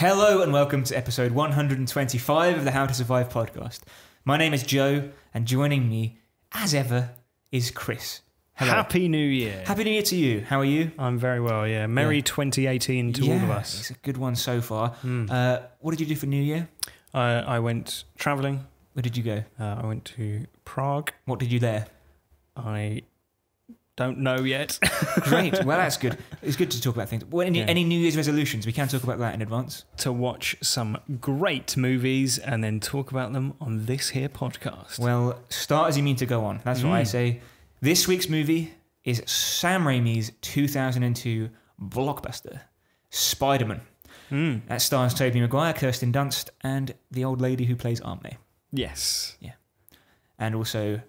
Hello and welcome to episode 125 of the How to Survive podcast. My name is Joe, and joining me, as ever, is Chris. Hello. Happy New Year. Happy New Year to you. How are you? I'm very well, yeah. Merry 2018 to all of us. It's a good one so far. What did you do for New Year? I went travelling. Where did you go? I went to Prague. What did you there? I don't know yet. Great. Well, that's good. It's good to talk about things. Well, any New Year's resolutions? We can talk about that in advance. To watch some great movies and then talk about them on this here podcast. Well, start as you mean to go on. That's what I say. This week's movie is Sam Raimi's 2002 blockbuster, Spider-Man. That stars Tobey Maguire, Kirsten Dunst, and the old lady who plays Aunt May. Yes. Yeah. And also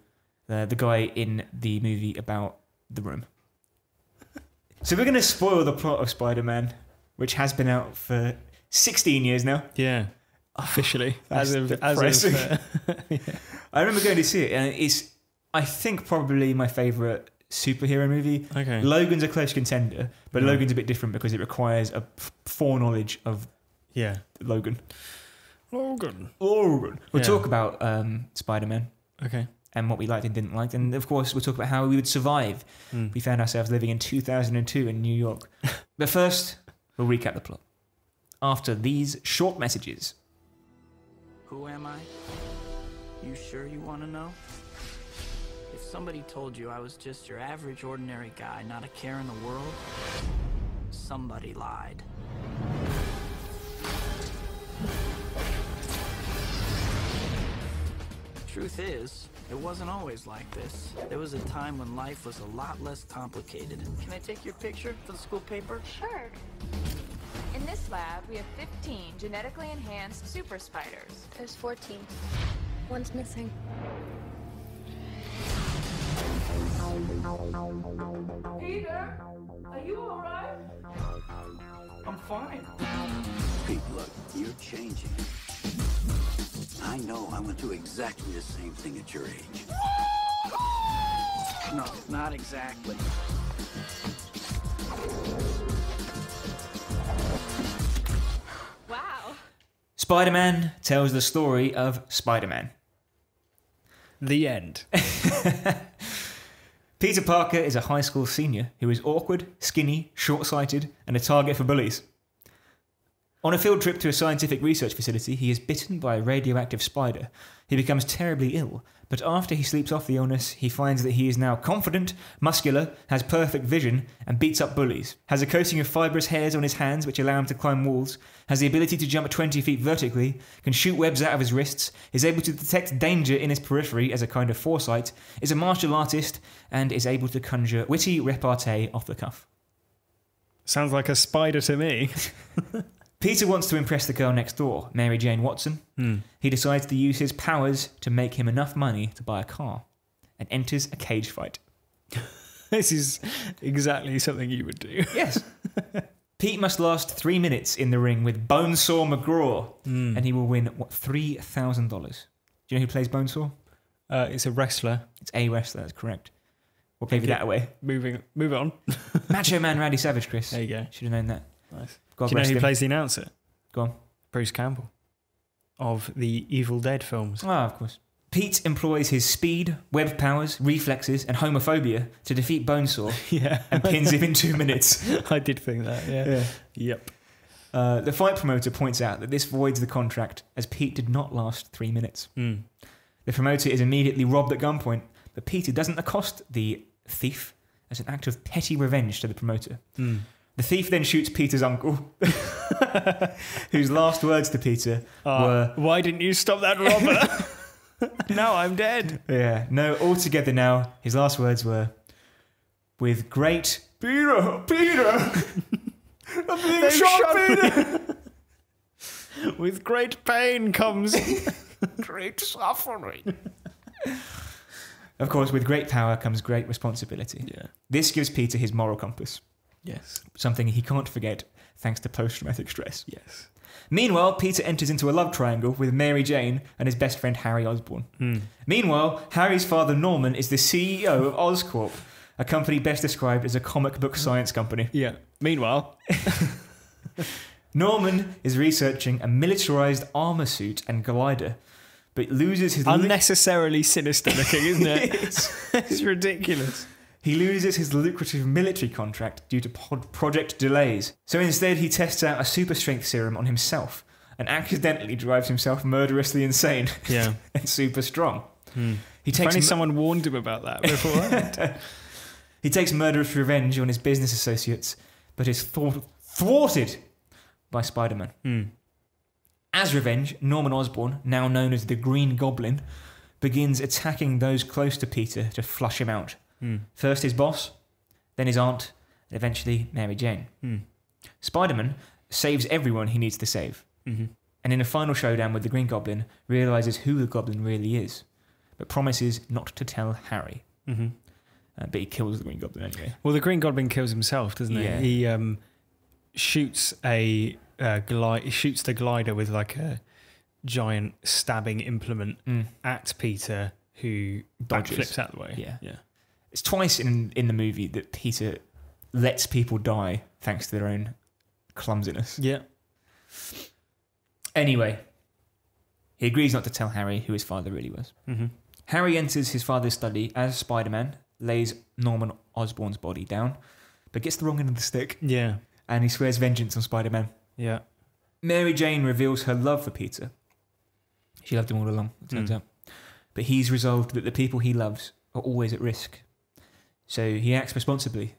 the guy in the movie about The Room. So we're going to spoil the plot of Spider-Man, which has been out for 16 years now. Yeah. Officially. I remember going to see it, and it's, I think, probably my favourite superhero movie. Okay. Logan's a close contender, but Logan's a bit different because it requires a foreknowledge of Logan. We'll talk about Spider-Man. Okay. And what we liked and didn't like. And of course, we'll talk about how we would survive. We found ourselves living in 2002 in New York. But first, we'll recap the plot. After these short messages. Who am I? You sure you want to know? If somebody told you I was just your average, ordinary guy, not a care in the world, somebody lied. Truth is, it wasn't always like this. There was a time when life was a lot less complicated. Can I take your picture for the school paper? Sure. In this lab, we have 15 genetically enhanced super spiders. There's 14. One's missing. Peter, are you alright? I'm fine. Pete, look, you're changing. I know I went through exactly the same thing at your age. No, not exactly. Wow. Spider-Man tells the story of Spider-Man. The end. Peter Parker is a high school senior who is awkward, skinny, short-sighted, and a target for bullies. On a field trip to a scientific research facility, he is bitten by a radioactive spider. He becomes terribly ill, but after he sleeps off the illness, he finds that he is now confident, muscular, has perfect vision, and beats up bullies, has a coating of fibrous hairs on his hands which allow him to climb walls, has the ability to jump 20 feet vertically, can shoot webs out of his wrists, is able to detect danger in his periphery as a kind of foresight, is a martial artist, and is able to conjure witty repartee off the cuff. Sounds like a spider to me. Peter wants to impress the girl next door, Mary Jane Watson. He decides to use his powers to make him enough money to buy a car and enters a cage fight. This is exactly something you would do. Yes. Pete must last 3 minutes in the ring with Bonesaw McGraw, and he will win, $3,000. Do you know who plays Bonesaw? It's a wrestler. It's a wrestler, that's correct. We'll give you that away. Move on. Macho Man Randy Savage, Chris. There you go. Should have known that. Nice. God Do you know rest who him. plays the announcer? Go on. Bruce Campbell. Of the Evil Dead films. Ah, of course. Pete employs his speed, web powers, reflexes, and homophobia to defeat Bonesaw and pins him in 2 minutes. I did think that, yeah. Yep. The fight promoter points out that this voids the contract as Pete did not last 3 minutes. The promoter is immediately robbed at gunpoint, but Peter doesn't accost the thief as an act of petty revenge to the promoter. The thief then shoots Peter's uncle, whose last words to Peter were... Why didn't you stop that robber? Now I'm dead. Yeah, no, altogether now, his last words were, with great... Peter! I'm being shot, Peter! With great pain comes... great suffering. Of course, with great power comes great responsibility. Yeah. This gives Peter his moral compass. Yes. Something he can't forget thanks to post-traumatic stress. Yes. Meanwhile, Peter enters into a love triangle with Mary Jane and his best friend Harry Osborn. Meanwhile, Harry's father Norman is the CEO of Oscorp, a company best described as a comic book science company. Yeah. Meanwhile... Norman is researching a militarized armor suit and glider, but loses his... Unnecessarily sinister looking, isn't it? It's ridiculous. He loses his lucrative military contract due to project delays. So instead, he tests out a super strength serum on himself and accidentally drives himself murderously insane. Yeah. And super strong. He If takes only someone warned him about that before. He takes murderous revenge on his business associates, but is thwarted by Spider-Man. As revenge, Norman Osborn, now known as the Green Goblin, begins attacking those close to Peter to flush him out. First his boss, then his aunt, and eventually Mary Jane. Spider-Man saves everyone he needs to save. And in a final showdown with the Green Goblin, realises who the Goblin really is, but promises not to tell Harry. But he kills the Green Goblin anyway. Well, the Green Goblin kills himself, doesn't he? Yeah. He shoots the glider with like a giant stabbing implement at Peter, who Dodges. backflips out the way. Yeah. It's twice in the movie that Peter lets people die thanks to their own clumsiness. Yeah. Anyway, he agrees not to tell Harry who his father really was. Harry enters his father's study as Spider-Man, lays Norman Osborn's body down, but gets the wrong end of the stick, Yeah. and he swears vengeance on Spider-Man. Yeah. Mary Jane reveals her love for Peter. She loved him all along, it turns out. But he's resolved that the people he loves are always at risk. So he acts responsibly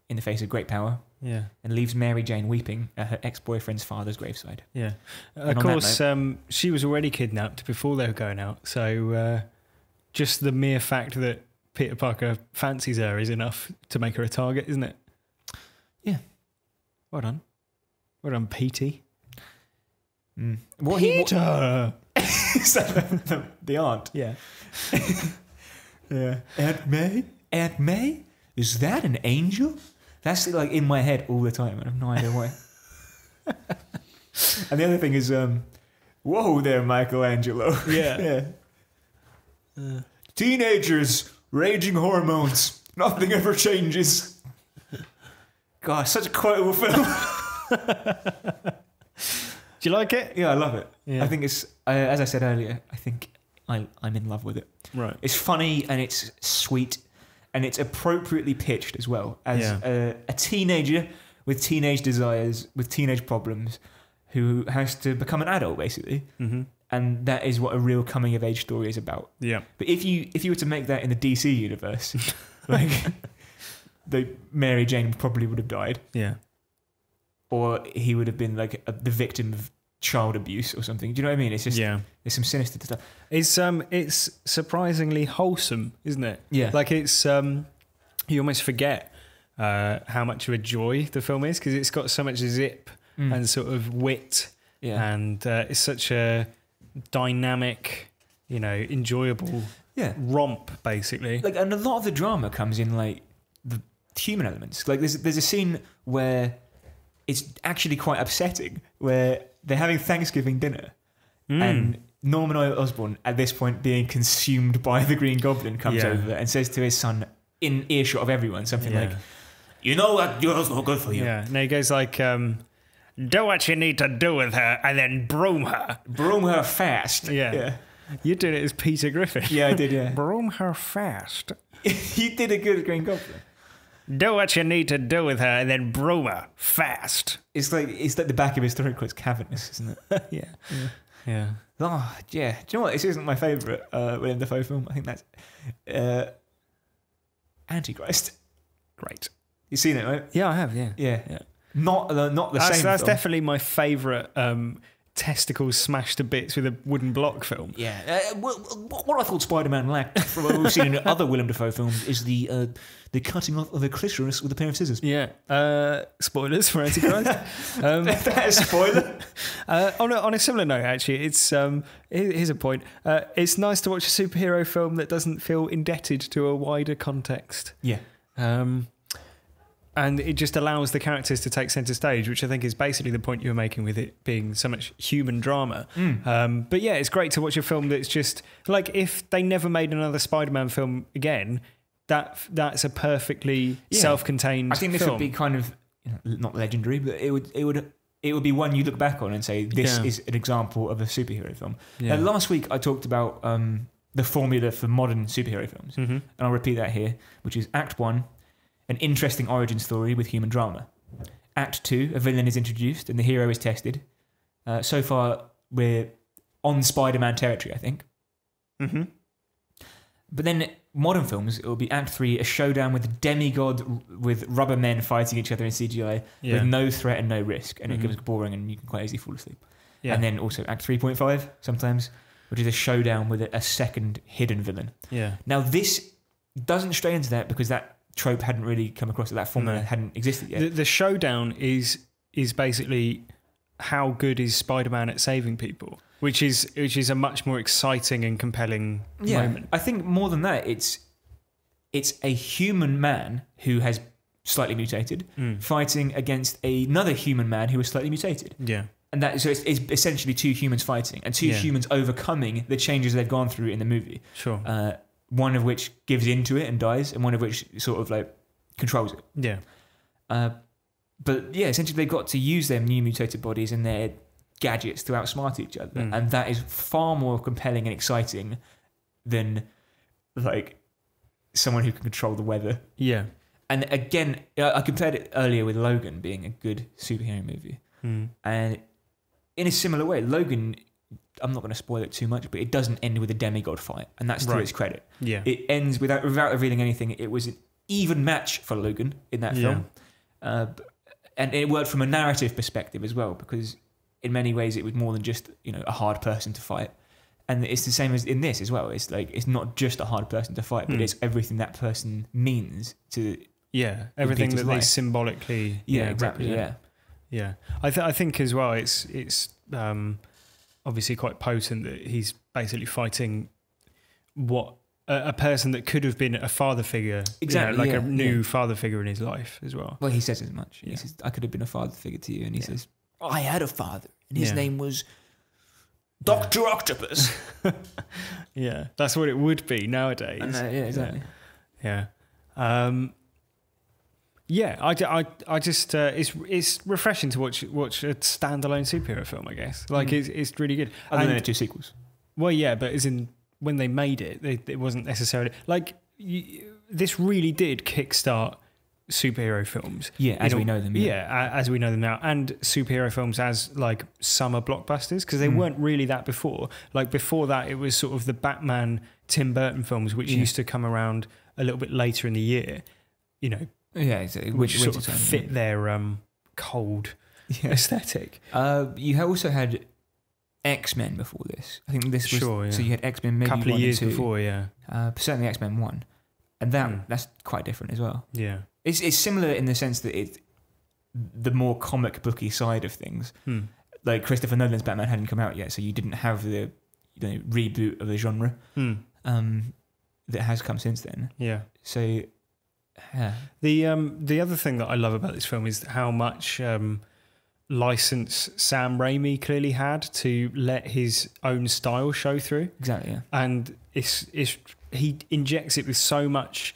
in the face of great power Yeah. and leaves Mary Jane weeping at her ex-boyfriend's father's graveside. Yeah. And Of on that course, she was already kidnapped before they were going out. So just the mere fact that Peter Parker fancies her is enough to make her a target, isn't it? Yeah. Well done. Well done, Petey. Peter! Is that the aunt? Yeah. Yeah. Aunt May? Is that an angel? That's like in my head all the time. I have no idea why. And the other thing is, whoa there, Michelangelo. Yeah. Teenagers, raging hormones. Nothing ever changes. God, such a quotable film. Do you like it? Yeah, I love it. Yeah. I think it's, as I said earlier, I think I'm in love with it. Right. It's funny and it's sweet and it's appropriately pitched as well as a teenager with teenage desires, with teenage problems, who has to become an adult basically, and that is what a real coming of age story is about. Yeah. But if you were to make that in the DC universe, like the Mary Jane probably would have died, Yeah. or he would have been like the victim of child abuse or something. Do you know what I mean? It's just there's some sinister stuff. It's surprisingly wholesome, isn't it? Yeah. Like it's you almost forget how much of a joy the film is because it's got so much zip and sort of wit, and it's such a dynamic, enjoyable romp basically. Like, and a lot of the drama comes in like the human elements. Like there's a scene where it's actually quite upsetting where they're having Thanksgiving dinner and Norman Osborn at this point being consumed by the Green Goblin comes over and says to his son in earshot of everyone something like, you know that girl's not good for you. Yeah. No, he goes like, do what you need to do with her and then broom her. Broom her fast. Yeah. You did it as Peter Griffin. Yeah, I did, yeah. Broom her fast. You did a good Green Goblin. Do what you need to do with her and then broom her fast. It's like the back of his throat quite cavernous, isn't it? Yeah. Oh, yeah. Do you know what? This isn't my favourite Willem Dafoe film. I think that's Antichrist. Great. You've seen it, right? Yeah, I have, yeah. Yeah. Not the same That's film. definitely my favourite testicles smashed to bits with a wooden block film. Yeah. What I thought Spider-Man lacked from what we've seen in other Willem Dafoe films is the cutting off of a clitoris with a pair of scissors. Yeah. Spoilers for Antichrist. That is a spoiler. On a similar note, actually, it's here's a point. It's nice to watch a superhero film that doesn't feel indebted to a wider context. Yeah. And it just allows the characters to take centre stage, which I think is basically the point you were making with it being so much human drama. But yeah, it's great to watch a film that's just like if they never made another Spider-Man film again, that's a perfectly self-contained I think this film. would be kind of not legendary, but it would it would be one you look back on and say, this is an example of a superhero film. Yeah. Last week I talked about the formula for modern superhero films, and I'll repeat that here, which is Act 1, an interesting origin story with human drama. Act 2, a villain is introduced and the hero is tested. So far, we're on Spider-Man territory, I think. Mm-hmm. But then modern films, it will be Act 3, a showdown with a demigod with rubber men fighting each other in CGI with no threat and no risk, and it becomes boring and you can quite easily fall asleep. Yeah. And then also Act 3.5 sometimes, which is a showdown with a second hidden villain. Yeah. Now this doesn't stray into that because that trope hadn't really come across, that formula hadn't existed yet. The showdown is basically how good is Spider-Man at saving people, which is a much more exciting and compelling moment. I think more than that, it's a human man who has slightly mutated fighting against another human man who is slightly mutated. Yeah. And that, so it's essentially two humans fighting and two humans overcoming the changes they've gone through in the movie. Sure. One of which gives into it and dies, and one of which sort of like controls it. Yeah. But yeah, essentially they've got to use their new mutated bodies and their gadgets to outsmart each other, and that is far more compelling and exciting than like someone who can control the weather. Yeah. And again, I compared it earlier with Logan being a good superhero movie, and in a similar way, Logan, I'm not going to spoil it too much, but it doesn't end with a demigod fight, and that's to its credit. Yeah, it ends without revealing anything. It was an even match for Logan in that film, and it worked from a narrative perspective as well, because in many ways it was more than just a hard person to fight, and it's the same as in this as well. It's like it's not just a hard person to fight, but it's everything that person means to everything that life. They symbolically exactly represent. Yeah. I think as well it's obviously quite potent that he's basically fighting what a person that could have been a father figure, exactly, a new father figure in his life as well. Well, he says as much. He says, "I could have been a father figure to you," and he says, "I had a father, and his name was Dr. Octopus." Yeah, that's what it would be nowadays. Exactly. Yeah. I just it's refreshing to watch a standalone superhero film. I guess it's really good. Other than the two sequels. Well, yeah, but as in when they made it, it wasn't necessarily this really did kickstart superhero films. Yeah, as we know them. As we know them now, and superhero films as like summer blockbusters, because they weren't really that before. Like before that, it was sort of the Batman, Tim Burton films, which used to come around a little bit later in the year. Yeah, exactly. Which sort of fit their cold aesthetic. You also had X-Men before this. I think this was so you had X-Men maybe a couple of years 1 and 2. before, certainly X-Men 1, and that's quite different as well. Yeah, it's similar in the sense that it's the more comic booky side of things. Like Christopher Nolan's Batman hadn't come out yet, so you didn't have the reboot of the genre that has come since then. Yeah. So the other thing that I love about this film is how much license Sam Raimi clearly had to let his own style show through. Exactly, yeah. And he injects it with so much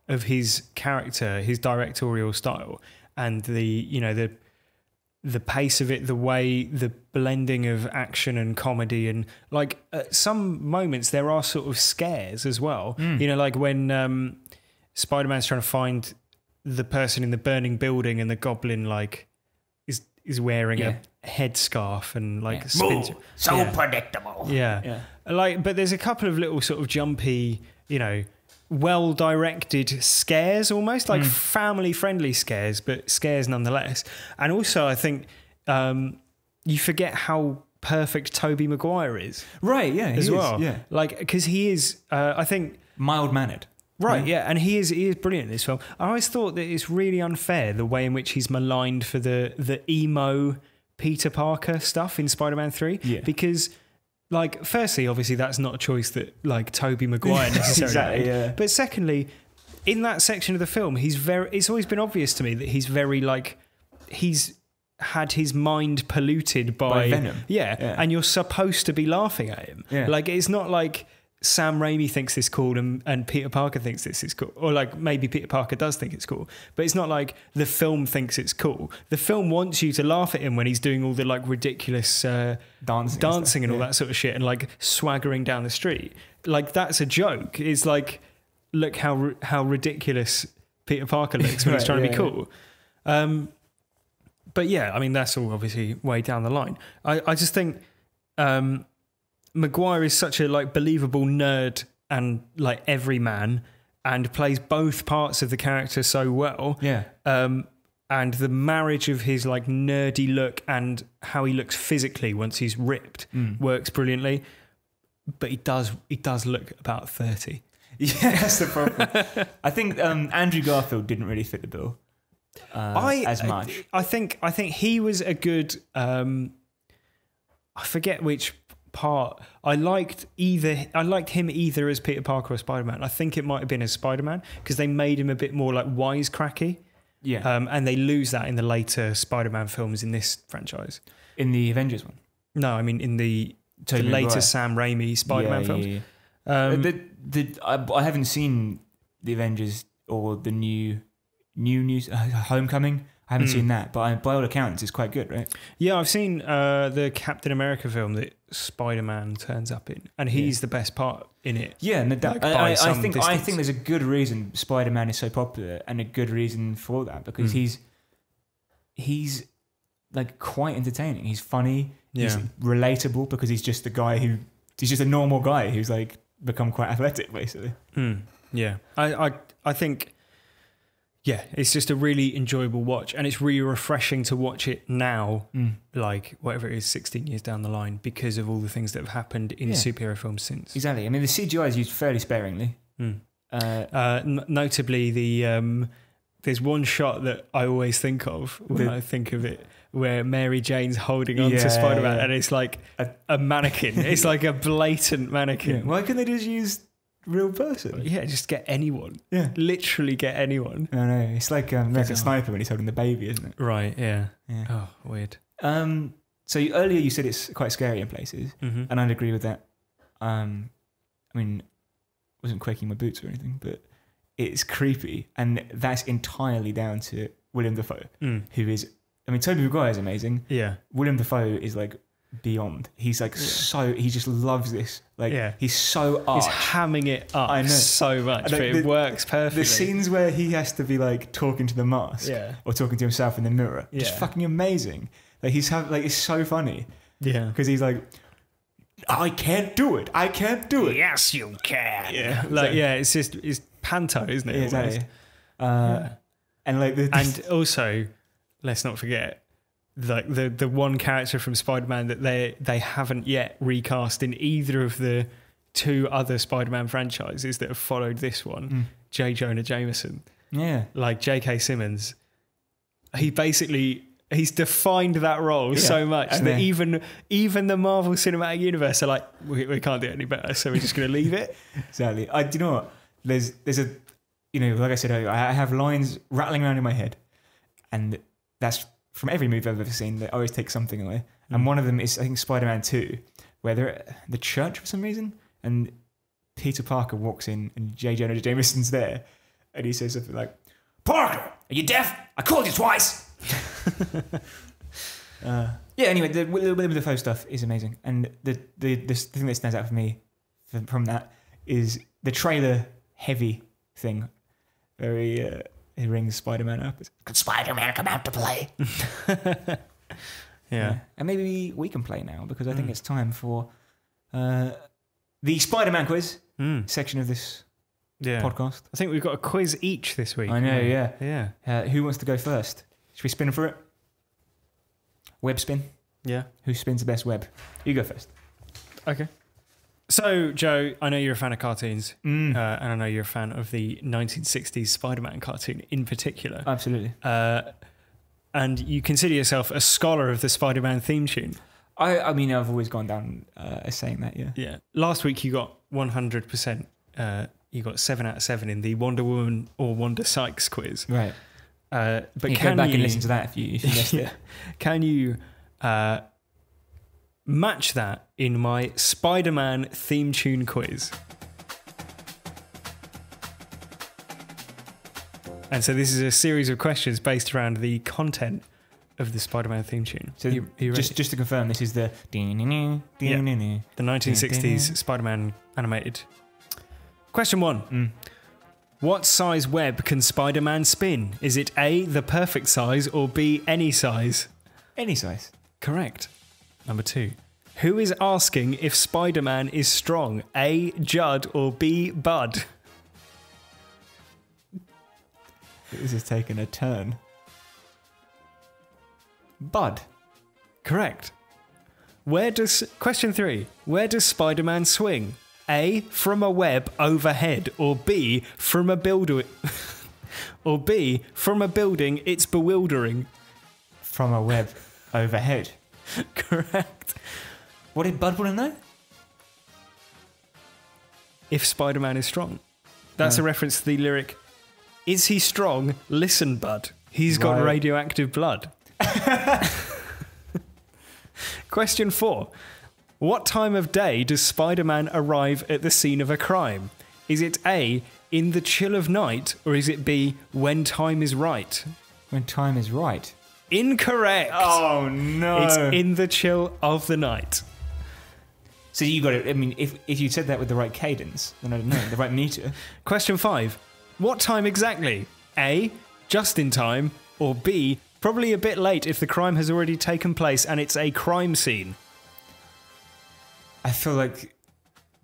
of his character, his directorial style, and the pace of it, the way, the blending of action and comedy, and like at some moments there are sort of scares as well. Like when Spider-Man's trying to find the person in the burning building, and the goblin is wearing a headscarf and spins. Predictable. Yeah. But there's a couple of little sort of jumpy, well-directed scares, almost like family-friendly scares, but scares nonetheless. And also, I think you forget how perfect Tobey Maguire is. Right. Yeah. As well. Yeah. Because he is, I think, mild-mannered. Right, yeah, and he is brilliant in this film. I always thought that it's really unfair the way in which he's maligned for the emo Peter Parker stuff in Spider-Man 3. Because, firstly, obviously that's not a choice that Tobey Maguire necessarily made. Yeah. But secondly, in that section of the film, it's always been obvious to me that he's very he's had his mind polluted by Venom. Yeah, and you're supposed to be laughing at him. Yeah. It's not like Sam Raimi thinks it's cool and Peter Parker thinks this is cool. Or like maybe Peter Parker does think it's cool. But it's not like the film thinks it's cool. The film wants you to laugh at him when he's doing all the like ridiculous dancing and all that sort of shit and like swaggering down the street. Like that's a joke. It's like, look how ridiculous Peter Parker looks when he's trying to be cool. But yeah, I mean, that's all obviously way down the line. I just think... Maguire is such a like believable nerd and like everyman, and plays both parts of the character so well. Yeah. And the marriage of his like nerdy look and how he looks physically once he's ripped works brilliantly. But he does look about 30. Yeah, that's the problem. I think Andrew Garfield didn't really fit the bill as much. I think he was a good. I forget which part. I liked him either as Peter Parker or Spider-Man. I think it might have been as Spider-Man because they made him a bit more like wisecracky. Yeah. And they lose that in the later Spider-Man films in this franchise. In the Avengers one? No, I mean in the later Sam Raimi Spider-Man films. Yeah. I haven't seen the Avengers or the new Homecoming. I haven't seen that, but by all accounts, it's quite good, right? Yeah, I've seen the Captain America film that Spider-Man turns up in, and he's the best part in it. Yeah, and I think there's a good reason Spider-Man is so popular, and a good reason for that because he's like quite entertaining. He's funny. He's relatable because he's just a normal guy who's like become quite athletic, basically. Yeah, I think. Yeah, it's just a really enjoyable watch, and it's really refreshing to watch it now, like whatever it is, 16 years down the line, because of all the things that have happened in superhero films since. Exactly. I mean, the CGI is used fairly sparingly. Notably, there's one shot that I always think of when I think of it, where Mary Jane's holding on to Spider-Man, and it's like a mannequin. It's like a blatant mannequin. Yeah. Why couldn't they just use real person? Yeah, just get anyone. Yeah. Literally get anyone. No. It's like American Sniper when he's holding the baby, isn't it? Right, yeah. Yeah. Oh, weird. So earlier you said it's quite scary in places, and I'd agree with that. I mean, I wasn't quaking my boots or anything, but it's creepy, and that's entirely down to William Dafoe, who is... I mean, Tobey Maguire is amazing. Yeah. William Dafoe is like... beyond. He's like he just loves this. Like he's so arch. He's hamming it up so much, but it works perfectly. The scenes where he has to be like talking to the mask or talking to himself in the mirror, just fucking amazing. Like it's so funny. Yeah, because he's like, I can't do it. Yes, you can. Yeah, like it's panto, isn't it? Yeah, exactly. And like and also, let's not forget. Like the one character from Spider-Man that they haven't yet recast in either of the two other Spider-Man franchises that have followed this one, J. Jonah Jameson. Yeah. Like J.K. Simmons. He's defined that role so much that even the Marvel Cinematic Universe are like, we can't do it any better, so we're just going to leave it. Exactly. Do you know what? There's a, like I said earlier, I have lines rattling around in my head, and that's from every movie I've ever seen, they always take something away. And one of them is, I think, Spider-Man 2, where they're at the church for some reason, and Peter Parker walks in, and J. Jonah Jameson's there, and he says something like, Parker, are you deaf? I called you twice! Anyway, the William Dafoe stuff is amazing. And the thing that stands out for me from that is the trailer-heavy thing, where he rings Spider-Man up. Could Spider-Man come out to play? Yeah. And maybe we can play now, because I think it's time for the Spider-Man quiz section of this podcast. I think we've got a quiz each this week. I know, yeah. Who wants to go first? Should we spin for it? Web spin? Yeah. Who spins the best web? You go first. Okay. So, Joe, I know you're a fan of cartoons, and I know you're a fan of the 1960s Spider-Man cartoon in particular. Absolutely. And you consider yourself a scholar of the Spider-Man theme tune. I mean, I've always gone down as saying that, yeah. Yeah. Last week you got 100%. You got 7 out of 7 in the Wonder Woman or Wanda Sykes quiz. Right. But you can go back and listen to that if you missed it. Can you match that in my Spider-Man theme tune quiz? And so this is a series of questions based around the content of the Spider-Man theme tune. So just to confirm, this is the the 1960s Spider-Man animated. Question 1. What size web can Spider-Man spin? Is it A, the perfect size, or B, any size? Any size. Correct. Number 2. Who is asking if Spider-Man is strong? A, Judd, or B, Bud? This is taking a turn. Bud. Correct. Question 3. Where does Spider-Man swing? A, from a web overhead, or B, from a building it's bewildering. From a web overhead. Correct. What did Bud want to know? If Spider-Man is strong. That's a reference to the lyric, is he strong? Listen, Bud. He's got radioactive blood. Question 4. What time of day does Spider-Man arrive at the scene of a crime? Is it A, in the chill of night, or is it B, when time is right? When time is right. Incorrect. Oh, no. It's in the chill of the night. So you got it. I mean, if you said that with the right cadence, then I don't know, the right meter. Question 5. What time exactly? A, just in time, or B, probably a bit late if the crime has already taken place and it's a crime scene? I feel like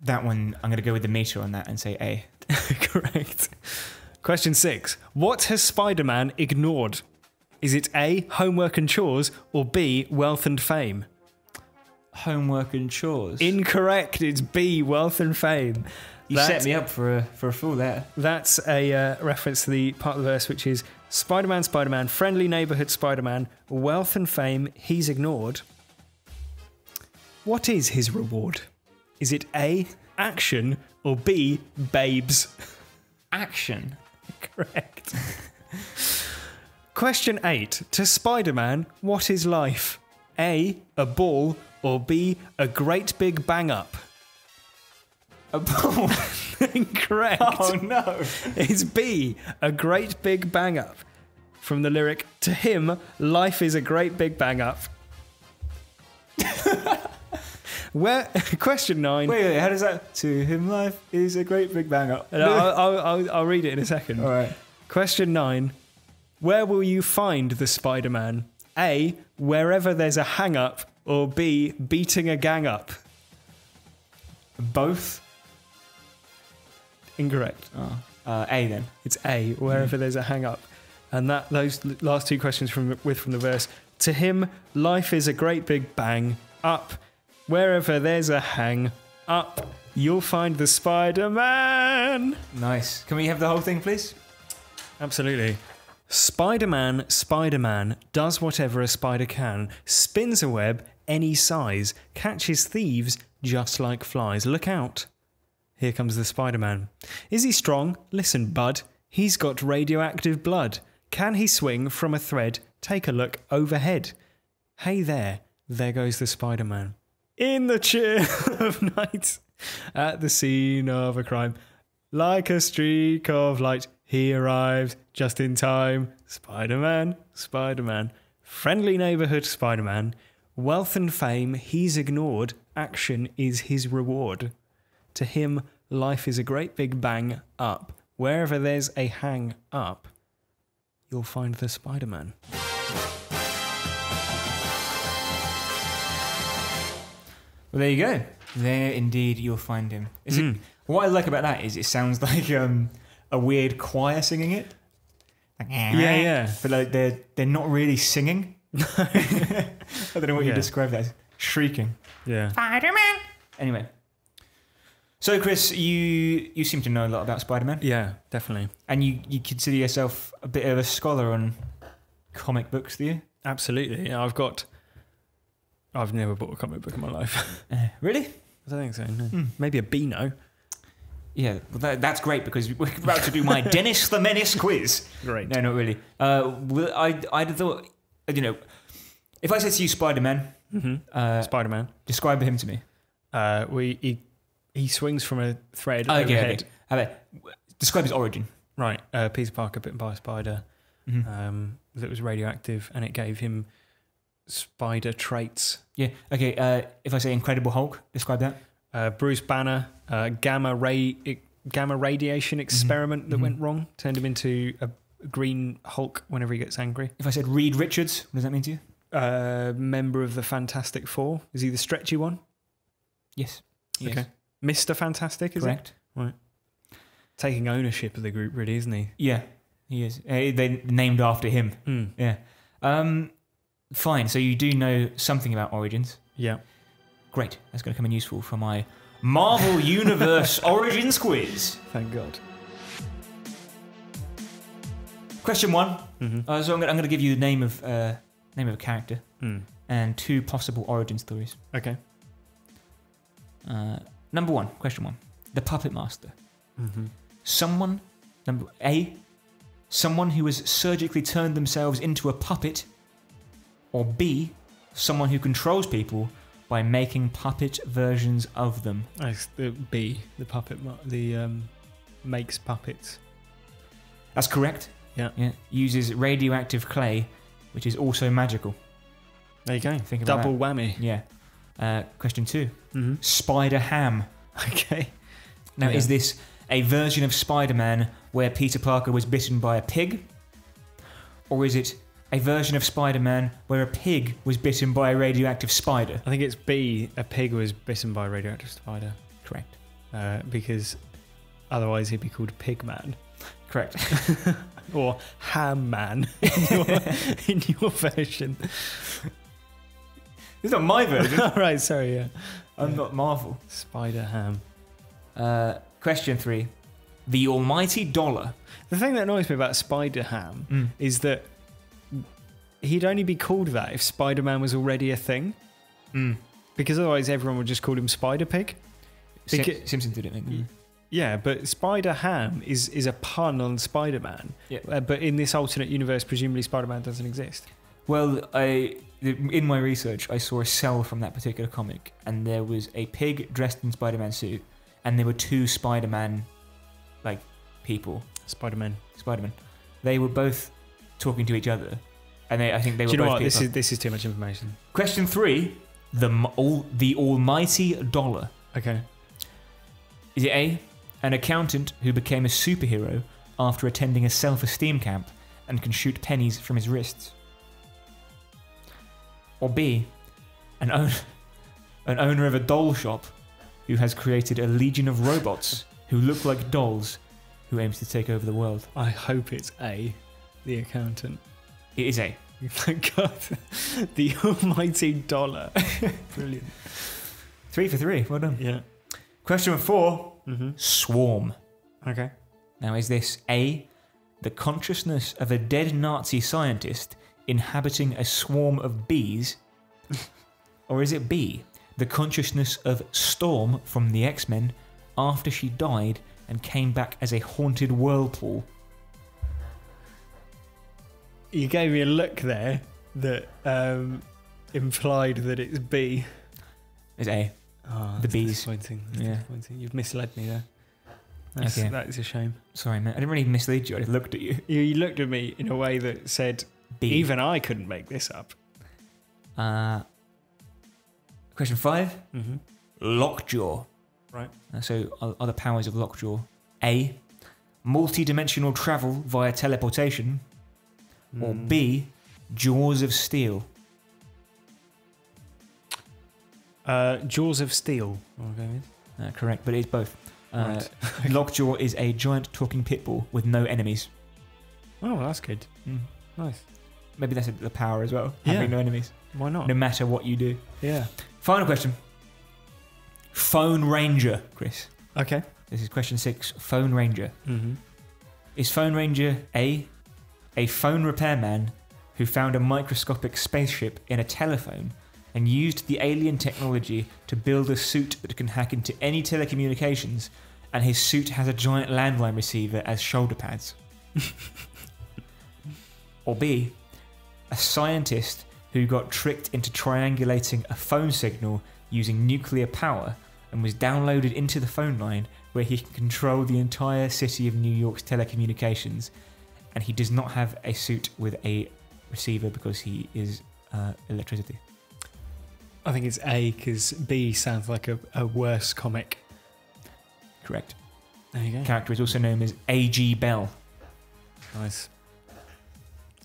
that one, I'm going to go with the meter on that and say A. Correct. Question 6. What has Spider-Man ignored? Is it A, homework and chores, or B, wealth and fame? Homework and chores. Incorrect. It's B, wealth and fame. You set me up for a fool there. That's a reference to the part of the verse which is Spider-Man, Spider-Man, friendly neighborhood Spider-Man, wealth and fame he's ignored. What is his reward? Is it A, action, or B, babes? Action. Correct. Question 8. To Spider-Man, what is life? A, a ball, or B, a great big bang-up? A ball? Incorrect. Oh, no. It's B, a great big bang-up. From the lyric, to him, life is a great big bang-up. Question 9. Wait, how does that? To him, life is a great big bang up. I'll read it in a second. All right. Question 9. Where will you find the Spider-Man? A, wherever there's a hang-up, or B, beating a gang up? Both? Incorrect. Oh. A then. It's A, wherever there's a hang-up. And those last two questions from the verse. To him, life is a great big bang up. Wherever there's a hang up, you'll find the Spider-Man. Nice. Can we have the whole thing, please? Absolutely. Spider-Man, Spider-Man, does whatever a spider can, spins a web any size, catches thieves just like flies. Look out. Here comes the Spider-Man. Is he strong? Listen, bud. He's got radioactive blood. Can he swing from a thread? Take a look overhead. Hey there goes the Spider-Man. In the chill of night, at the scene of a crime, like a streak of light, he arrived just in time. Spider-Man, Spider-Man, friendly neighborhood Spider-Man, wealth and fame he's ignored, action is his reward. To him, life is a great big bang up. Wherever there's a hang up, you'll find the Spider-Man. Well, there you go. There, indeed, you'll find him. What I like about that is it sounds like a weird choir singing it. Like, yeah. But like they're not really singing. I don't know what you describe that as. Shrieking. Yeah. Spider-Man. Anyway. So, Chris, you seem to know a lot about Spider-Man. Yeah, definitely. And you consider yourself a bit of a scholar on comic books, do you? Absolutely. Yeah, I've never bought a comic book in my life. Really? I don't think so. No. Maybe a Beano. Yeah, well, that's great because we're about to do my Dennis the Menace quiz. Great. No, not really. I'd thought, if I said to you Spider-Man, Spider-Man, describe him to me. He swings from a thread Okay. overhead. How about describe his origin? Right. Peter Parker bitten by a spider that was radioactive, and it gave him spider traits. Yeah. Okay. If I say Incredible Hulk, describe that. Bruce Banner, gamma radiation experiment that went wrong, turned him into a green Hulk whenever he gets angry. If I said Reed Richards, what does that mean to you? Member of the Fantastic Four. Is he the stretchy one? Yes. Okay. Mr. Fantastic, is Correct. it? Right. Taking ownership of the group, really, isn't he? Yeah, he is. They named after him. Yeah. Fine. So you do know something about Origins. Yeah. Great. That's going to come in useful for my Marvel Universe Origins quiz. Thank God. Question 1. So I'm going to give you the name of a character and 2 possible origin stories. Okay. Number 1. Question 1. The Puppet Master. Someone who has surgically turned themselves into a puppet, or B, someone who controls people by making puppet versions of them. It's the B, the puppet, makes puppets. That's correct. Yeah. Uses radioactive clay, which is also magical. There you go. Think about Double that. whammy. Yeah. Question 2. Spider Ham. Okay. Now, is this a version of Spider-Man where Peter Parker was bitten by a pig? Or is it a version of Spider-Man where a pig was bitten by a radioactive spider? I think it's B, a pig was bitten by a radioactive spider. Correct. Because otherwise he'd be called Pigman. Correct. Or Ham Man in your version. It's not my version. Right, sorry, yeah. I'm not Marvel. Spider Ham. Question 3. The almighty dollar. The thing that annoys me about Spider Ham is that he'd only be called that if Spider-Man was already a thing. Because otherwise everyone would just call him Spider Pig. Simpsons did it, maybe. Yeah, but Spider Ham is a pun on Spider-Man. Yeah. But in this alternate universe, presumably Spider-Man doesn't exist. Well, in my research, I saw a cell from that particular comic, and there was a pig dressed in Spider-Man suit, and there were 2 Spider-Man, people. Spider-Man. They were both talking to each other, and I think they were. Do you know both what? people. This is too much information. Question 3: the almighty dollar. Okay. Is it A, an accountant who became a superhero after attending a self-esteem camp and can shoot pennies from his wrists? Or B, an owner of a doll shop who has created a legion of robots who look like dolls who aims to take over the world? I hope it's A, the accountant. It is A. Thank God. The almighty dollar. Brilliant. 3 for 3. Well done. Yeah. Question 4. Swarm. Okay. Now, is this A, the consciousness of a dead Nazi scientist inhabiting a swarm of bees? Or is it B, the consciousness of Storm from the X-Men after she died and came back as a haunted whirlpool? You gave me a look there that implied that it's B. It's A. Oh, the bees. Disappointing. Yeah. Disappointing. You've misled me there. Okay. That is a shame. Sorry, man. I didn't really mislead you. I just looked at you. You looked at me in a way that said, B. even I couldn't make this up. Question 5. Lockjaw. Right. So, are the powers of Lockjaw A, multi-dimensional travel via teleportation, or B, jaws of steel? Jaws of Steel. Correct, but it's both. Right. Lockjaw is a giant talking pit bull with no enemies. Oh, that's good. Nice. Maybe that's the power as well, Yeah. having no enemies. Why not? No matter what you do. Yeah. Final question. Phone Ranger, Chris. Okay. This is question 6. Phone Ranger. Is Phone Ranger A phone repairman who found a microscopic spaceship in a telephone and used the alien technology to build a suit that can hack into any telecommunications, and his suit has a giant landline receiver as shoulder pads? Or B, a scientist who got tricked into triangulating a phone signal using nuclear power and was downloaded into the phone line where he can control the entire city of New York's telecommunications. And he does not have a suit with a receiver because he is electricity. I think it's A because B sounds like a worse comic. Correct. There you go. Character is also known as A.G. Bell. Nice.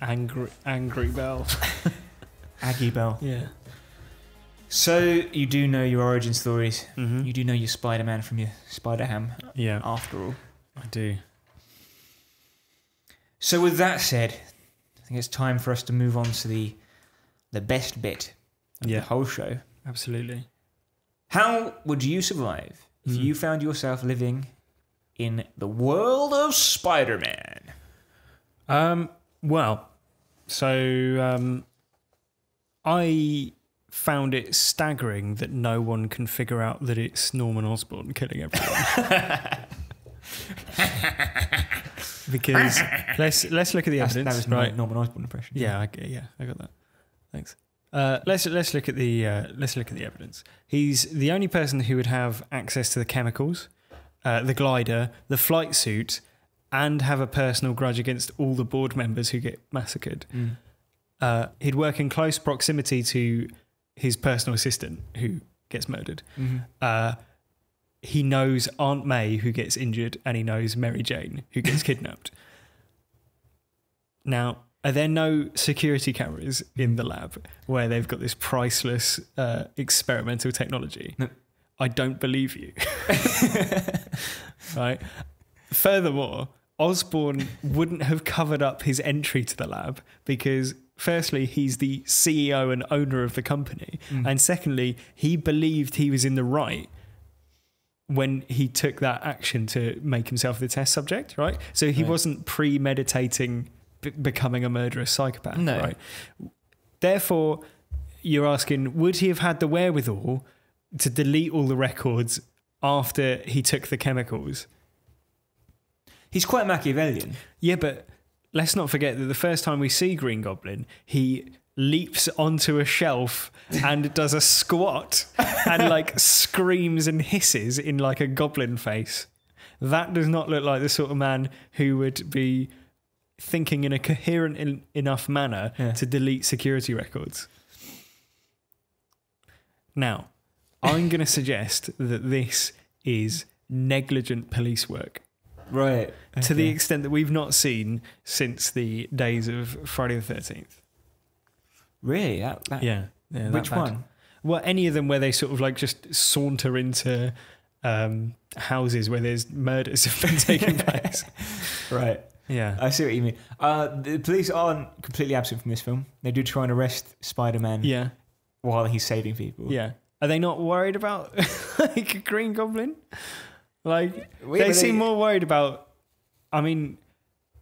Angry Bell. Aggie Bell. Yeah. So you do know your origin stories. Mm-hmm. You do know your Spider-Man from your Spider-Ham. Yeah. After all. I do. So with that said, I think it's time for us to move on to the best bit of the whole show. Absolutely. How would you survive if you found yourself living in the world of Spider-Man? Well, so I found it staggering that no one can figure out that it's Norman Osborn killing everyone. Because let's look at the evidence. That was right? Norman Osborn impression. Yeah, I got that. Thanks. Let's look at the evidence. He's the only person who would have access to the chemicals, the glider, the flight suit, and have a personal grudge against all the board members who get massacred. He'd work in close proximity to his personal assistant who gets murdered. He knows Aunt May who gets injured, and he knows Mary Jane who gets kidnapped. Now, are there no security cameras in the lab where they've got this priceless experimental technology? No. I don't believe you. Right? Furthermore, Osborn wouldn't have covered up his entry to the lab because, firstly, he's the CEO and owner of the company. And secondly, he believed he was in the right when he took that action to make himself the test subject, right? So he wasn't premeditating becoming a murderous psychopath, right? Therefore, you're asking, would he have had the wherewithal to delete all the records after he took the chemicals? He's quite Machiavellian. Yeah, but let's not forget that the first time we see Green Goblin, he leaps onto a shelf and does a squat and like screams and hisses in like a goblin face. That does not look like the sort of man who would be thinking in a coherent enough manner to delete security records. Now, I'm going to suggest that this is negligent police work. Right. To the extent that we've not seen since the days of Friday the 13th. Really? Yeah. Which one? Well, any of them where they sort of like just saunter into houses where there's murders have been taking place. Right. Yeah. I see what you mean. The police aren't completely absent from this film. They do try and arrest Spider-Man while he's saving people. Yeah. Are they not worried about like a Green Goblin? Like, they seem more worried about, I mean...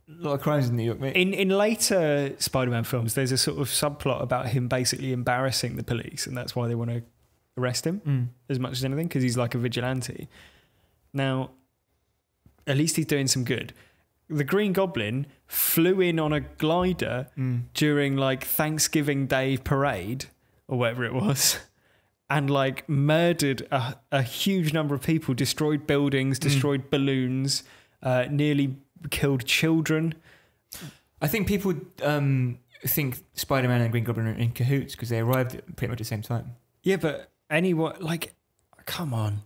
A lot of crimes in New York, mate. In later Spider-Man films, there's a sort of subplot about him basically embarrassing the police, and that's why they want to arrest him as much as anything, because he's like a vigilante. Now, at least he's doing some good. The Green Goblin flew in on a glider during like Thanksgiving Day parade, or whatever it was, and like murdered a huge number of people, destroyed buildings, destroyed balloons, nearly killed children. I think people think Spider-Man and Green Goblin are in cahoots because they arrived at pretty much the same time. Yeah, but anyone, like, come on.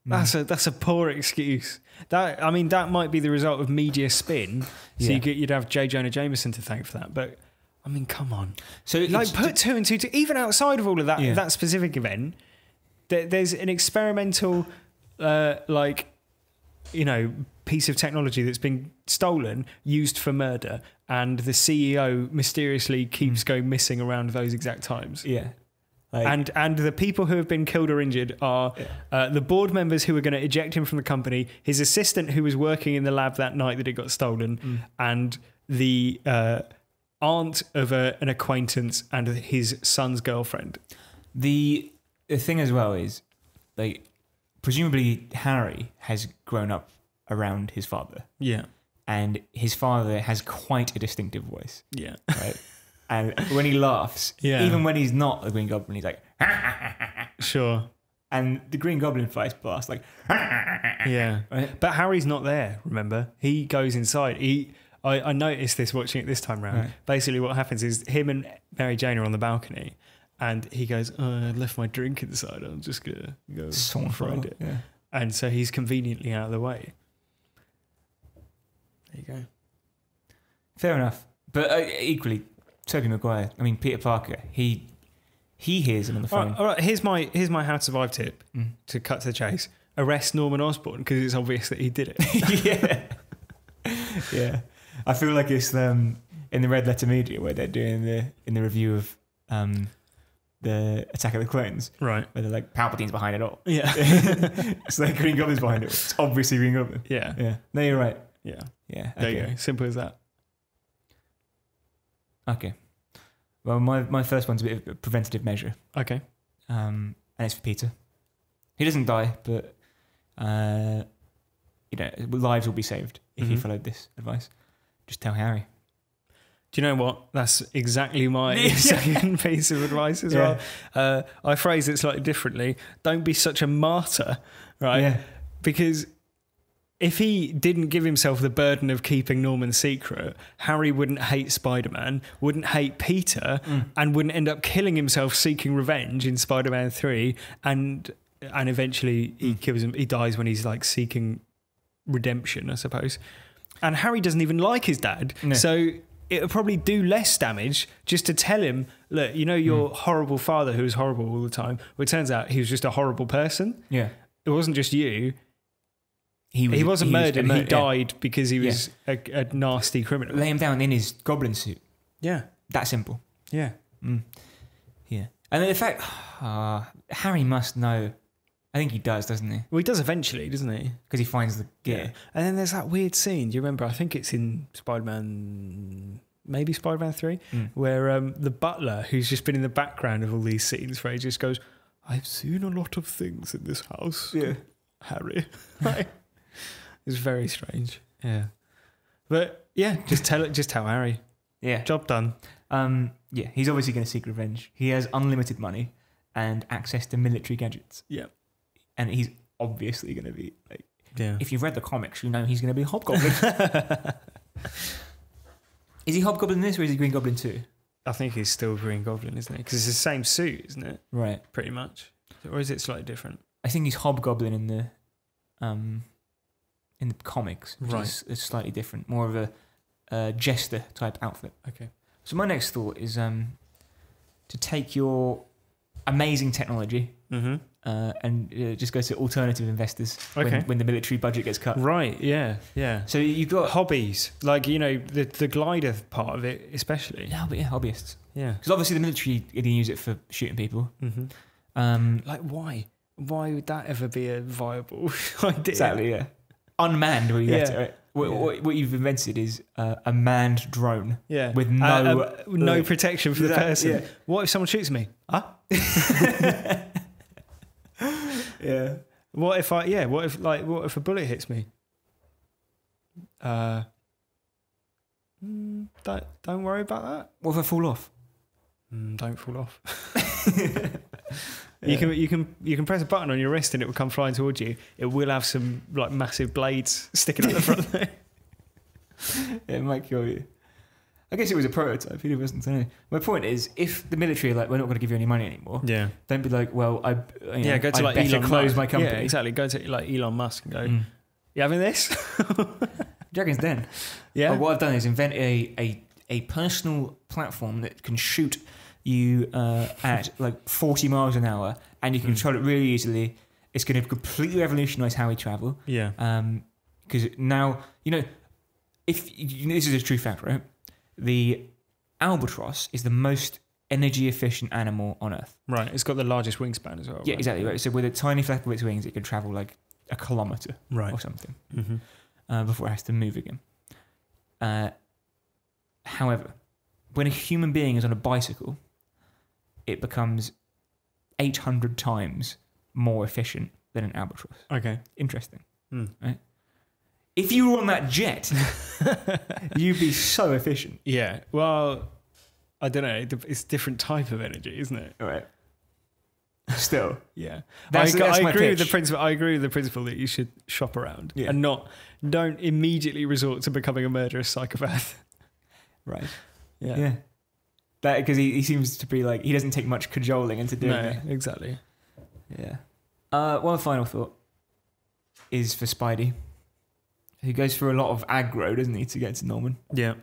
That's a poor excuse. That, I mean, that might be the result of media spin. So you'd have J. Jonah Jameson to thank for that. But I mean, come on. So like, put two and two together. Even outside of all of that, that specific event, there's an experimental, like, you know, piece of technology that's been stolen, used for murder, and the CEO mysteriously keeps going missing around those exact times. Yeah. Like, and the people who have been killed or injured are the board members who were going to eject him from the company, his assistant who was working in the lab that night that it got stolen, and the aunt of an acquaintance and his son's girlfriend. The thing as well is, like, presumably Harry has grown up around his father. Yeah. And his father has quite a distinctive voice. Yeah. Right? And when he laughs, even when he's not the Green Goblin, he's like... Sure. and the Green Goblin flies past like. Yeah, Right? but Harry's not there. Remember, he goes inside. I noticed this watching it this time round. Right. Basically, what happens is him and Mary Jane are on the balcony, and he goes, "Oh, I left my drink inside. I'm just gonna go find it." Yeah. And so he's conveniently out of the way. There you go. Fair enough, but equally, Tobey Maguire. I mean, Peter Parker. He hears him on the phone. All right. Here's my how to survive tip. To cut to the chase: arrest Norman Osborn because it's obvious that he did it. Yeah. I feel like it's in the Red Letter Media where they're doing in the review of the Attack of the Clones, Right. where they're like Palpatine's behind it all. Yeah. It's like Green Goblin's behind it. It's obviously Green Goblin. Yeah. Yeah. No, you're right. Yeah. Yeah. There Okay. you go. Simple as that. Okay. Well, my first one's a bit of a preventative measure, Okay. and it's for Peter. He doesn't die, but lives will be saved if he Mhm. followed this advice. Just tell Harry. Do you know what? That's exactly my Yeah. second piece of advice as Yeah. well. I phrase it slightly differently. Don't be such a martyr, right? Yeah. Because if he didn't give himself the burden of keeping Norman's secret, Harry wouldn't hate Spider-Man, wouldn't hate Peter, and wouldn't end up killing himself seeking revenge in Spider-Man 3, and eventually he kills him. He dies when he's like seeking redemption, I suppose. And Harry doesn't even like his dad, No. so it would probably do less damage just to tell him, look, you know your horrible father who was horrible all the time. Well, it turns out he was just a horrible person. Yeah. It wasn't just you. He wasn't murdered. He yeah. died because he was a nasty criminal. Lay him down in his goblin suit. Yeah, That simple. yeah. Yeah. And then the fact Harry must know. I think he does, doesn't he? Well, he does eventually, doesn't he? Because he finds the gear. And then there's that weird scene. Do you remember? I think it's in Spider-Man, maybe Spider-Man 3, where the butler, who's just been in the background of all these scenes for ages, goes, "I've seen a lot of things in this house, Yeah. Harry." It's very strange. Yeah. But yeah, just tell Harry. Yeah. Job done. Yeah. He's obviously going to seek revenge. He has unlimited money and access to military gadgets. Yeah. And he's obviously going to be like. Yeah. If you've read the comics, you know he's going to be Hobgoblin. Is he Hobgoblin in this, or is he Green Goblin too? I think he's still Green Goblin, isn't he? Because it's the same suit, isn't it? Right. Pretty much. Or is it slightly different? I think he's Hobgoblin in the comics, which Right. is slightly different, more of a jester type outfit. Okay. So my next thought is to take your amazing technology Mm-hmm. and just go to alternative investors Okay. when the military budget gets cut. Right, yeah, yeah. So you've got Hobbies, like, you know, the glider part of it especially. hobbyists, Yeah. because obviously the military are going to use it for shooting people. Mm-hmm. Like, why? Why would that ever be a viable idea? Exactly, yeah. Unmanned, what you get Yeah. to it. Yeah. What you've invented is a manned drone. Yeah. With no no protection for the person. Yeah. What if someone shoots me? Huh? Yeah. What if a bullet hits me? Don't worry about that. What if I fall off? Don't fall off. You can press a button on your wrist and it will come flying towards you. It will have some like massive blades sticking out the front there. Yeah, it might kill you. I guess it was a prototype. He wasn't saying. My point is, if the military are like, we're not going to give you any money anymore. Yeah. Don't be like, well, Go to I like better Elon close Musk. my company. Yeah, exactly. Go to like Elon Musk and go, you having this? Dragon's Den. Yeah. But what I've done is invent a personal platform that can shoot you at like 40 miles an hour, and you can control it really easily. It's going to completely revolutionise how we travel. Yeah. Because now, this is a true fact, right? The albatross is the most energy efficient animal on Earth. Right. It's got the largest wingspan as well. Yeah, right? exactly. Right. So with a tiny flap of its wings, it can travel like a kilometre Right. or something Mm-hmm. before it has to move again. However, when a human being is on a bicycle, it becomes 800 times more efficient than an albatross. Okay. Interesting. Mm. Right? If you were on that jet, you'd be so efficient. Yeah. Well, I don't know. It's a different type of energy, isn't it? Right. Still. Yeah. That's I my agree with pitch. the principle. I agree with the principle that you should shop around Yeah. and don't immediately resort to becoming a murderous psychopath. Right. Yeah. Yeah. That because he seems to be like he doesn't take much cajoling into doing No, it. exactly. Yeah. One final thought is for Spidey. He goes through a lot of aggro, doesn't he, to get to Norman? Yeah.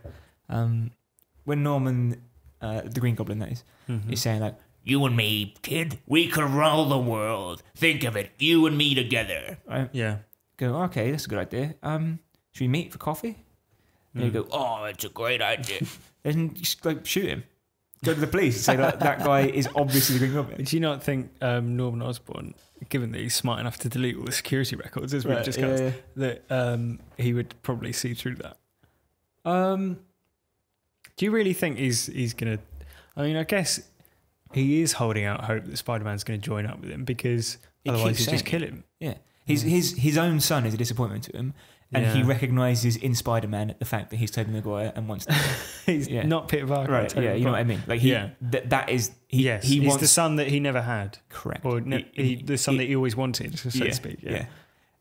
When Norman, the Green Goblin, that is, is saying like, You and me, kid, we could rule the world. Think of it, you and me together. right, Yeah. go, okay, that's a good idea. Should we meet for coffee? And you go, Oh, it's a great idea. and just like shoot him. Go to the police and say that guy is obviously the Green Goblin. Do you not think Norman Osborn, given that he's smart enough to delete all the security records, as we've Right, discussed, yeah. that he would probably see through that? Um, Do you really think he's going to... I mean, I guess he is holding out hope that Spider-Man's going to join up with him because He otherwise keeps he'll just saying kill him. yeah. His own son is a disappointment to him. And he Yeah. recognises in Spider-Man the fact that he's Tobey Maguire and wants to... He's Yeah. not Peter Parker. right, Tobey yeah, you know what I Maguire. mean? Like, he, Yeah. that is... He, Yes, he he's wants... the son that he never had. Correct. Or the son that he always wanted, so to speak. Yeah.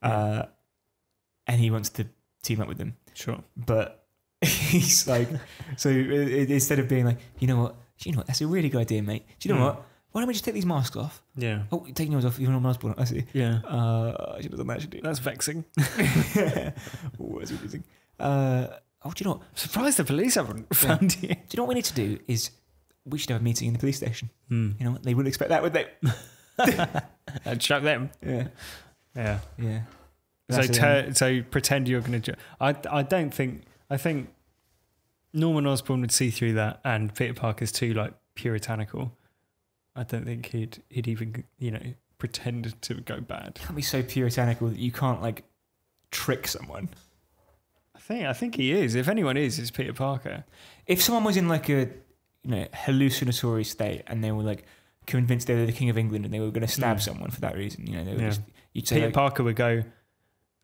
And he wants to team up with them. Sure. But he's like... so instead of being like, you know what, that's a really good idea, mate. Do you know what? Why don't we just take these masks off? Yeah. Oh, you're taking yours off. You're not Osborn. I see. Yeah. I should have done that, actually. That's vexing. What is confusing? Do you know what? Surprised the police haven't found you. Do you know what we need to do is we should have a meeting in the police station. You know what? They wouldn't expect that, would they? I'd shout them. Yeah. Yeah. Yeah. So pretend you're going to... I think Norman Osborn would see through that, and Peter Parker's too like puritanical. I don't think he'd even, pretend to go bad. Can't be so puritanical that you can't like trick someone. I think he is. If anyone is, it's Peter Parker. If someone was in like a hallucinatory state and they were like convinced they were the King of England and they were going to stab someone for that reason, they were just, you'd say Peter like, Parker would go,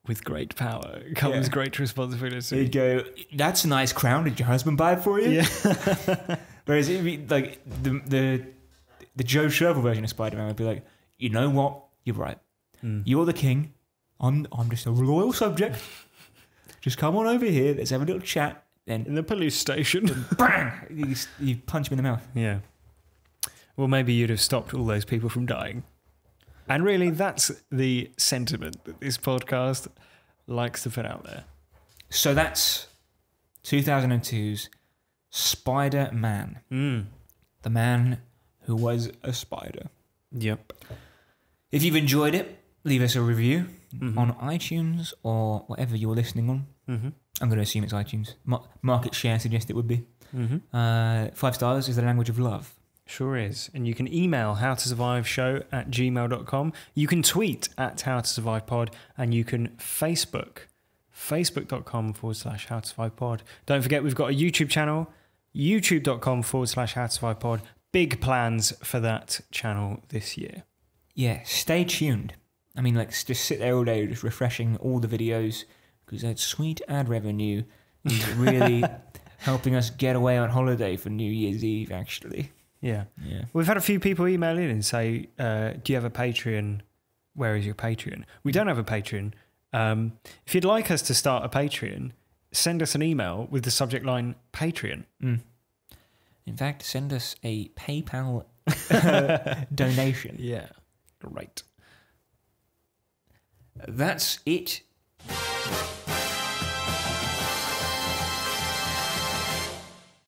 with great power comes great responsibility. he'd go, "That's a nice crown. Did your husband buy it for you?" Yeah. Whereas it'd be like the Joe Sherville version of Spider-Man would be like, "You know what? You're right. You're the king. I'm just a loyal subject. Just come on over here. Let's have a little chat." Then In the police station. bang! You punch him in the mouth. Yeah. Well, maybe you'd have stopped all those people from dying. And really, that's the sentiment that this podcast likes to put out there. So that's 2002's Spider-Man. The man who was a spider. Yep. If you've enjoyed it, leave us a review on iTunes or whatever you're listening on. I'm going to assume it's iTunes. Market share suggests it would be. 5 stars is the language of love. Sure is. And you can email howtosurviveshow@gmail.com. You can tweet at howtosurvivepod, and you can facebook.com/howtosurvivepod. Don't forget, we've got a YouTube channel, youtube.com/howtosurvivepod. Big plans for that channel this year. Yeah, stay tuned. I mean, like, just sit there all day just refreshing all the videos because that sweet ad revenue is really helping us get away on holiday for New Year's Eve, actually. Yeah. Yeah. We've had a few people email in and say, do you have a Patreon? Where is your Patreon? We don't have a Patreon. If you'd like us to start a Patreon, send us an email with the subject line Patreon. In fact, send us a PayPal donation. Yeah. Great. That's it